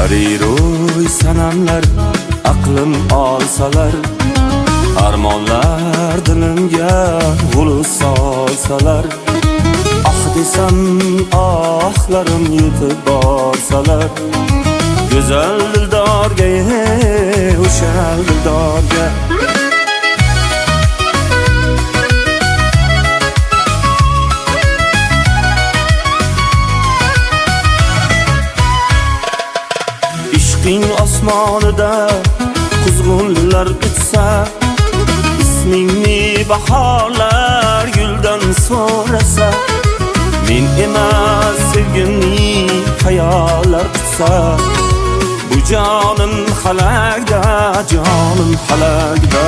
Pariroy sanamlar aqlim olsalar, armonlar dilimga g'ulus solsalar, ah desam ohlarim yetib borsalar, go'zal dildorga, o'sha dildorga ishqing osmonida quzg'unlar uchsa, ismingni bahorlar guldan so'rasa, men emas sevgimni xayollar tutsa, bu jonim halakda, jonim halakda.